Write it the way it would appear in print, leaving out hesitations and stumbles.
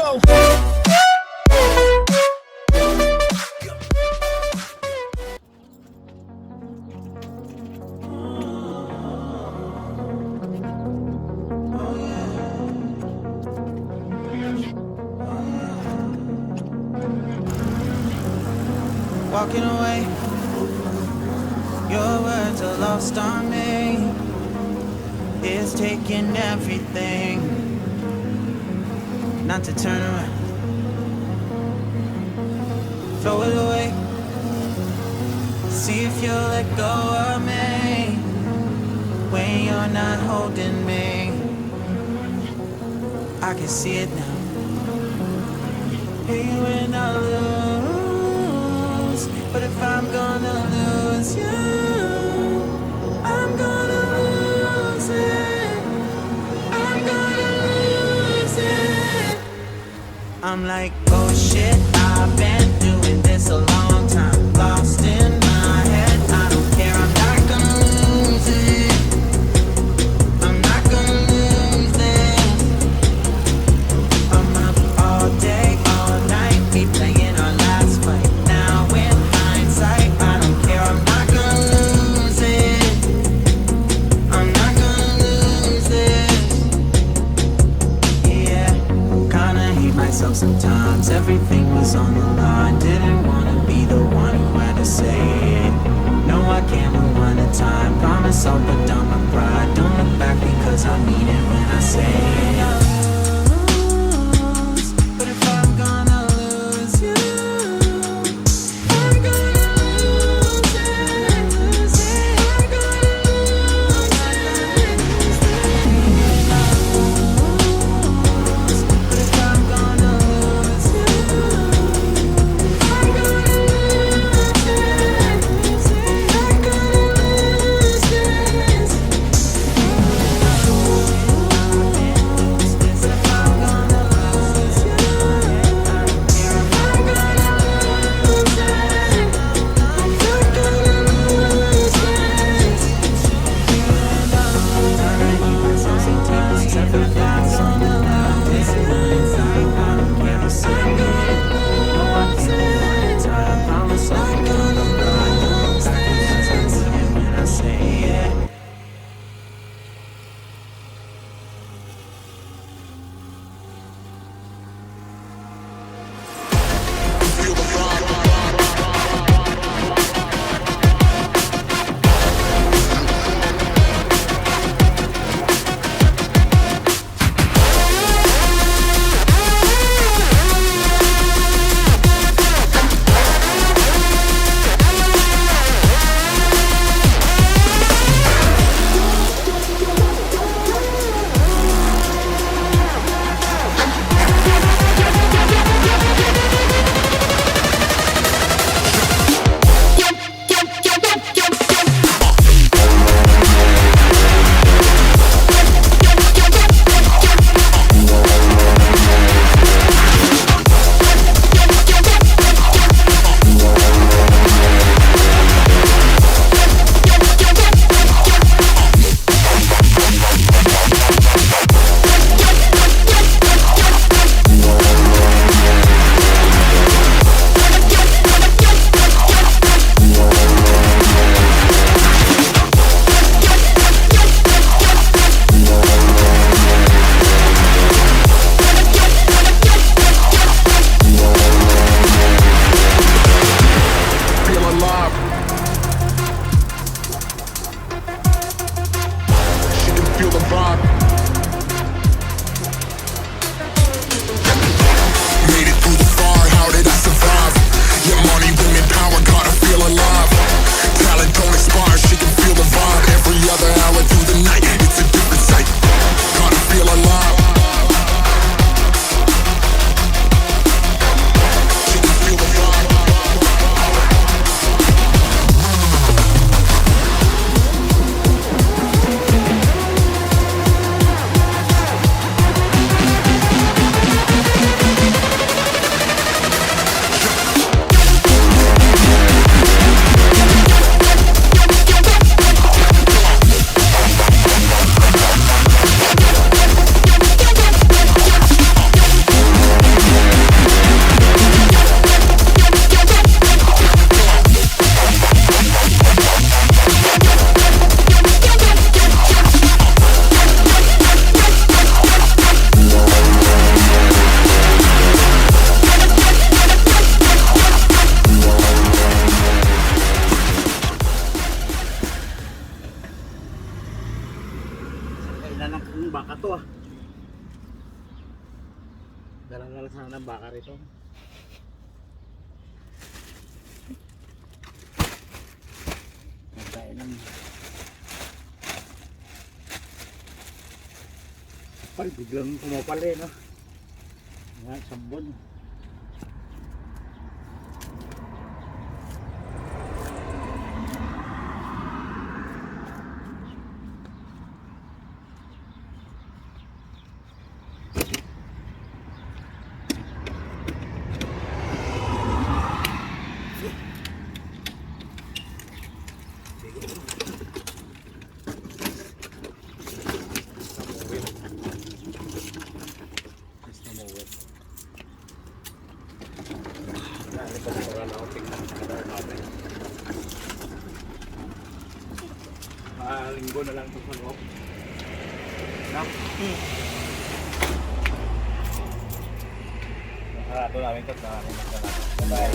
go. Walking away, your words are lost on me. It's taking everything not to turn around. Throw it away, see if you'll let go of me when you're not holding me. I can see it now. Hey, when I lose, but if I'm gonna lose you, I'm gonna lose it. I'm gonna lose it. I'm like, oh shit, I've been doing this a long time. Lost in my head, I don't care, I'm not gonna lose it. I'm not gonna lose this. I'm up all day, all night, we playing our last fight. Now in hindsight, I don't care, I'm not gonna lose it. I'm not gonna lose this. Yeah, kinda hate myself sometimes. Everything was on the line. Didn't wanna be the one who had to say it. No, I can't rewind the time. Promise I'll put down my pride. Don't look back because I mean it when I say it. But if I'm gonna lose you, I'm gonna lose it. I'm gonna lose it. But if I'm gonna lose you, I'm gonna lose it. I'm gonna lose this. But baka to ah. Dala na lang sana ng baka rito. Tayo lang. Pag biglang pumapal eh, no? Nga, sabon. Linggo na lang ito sa loob. Nakarado namin ito. Bye.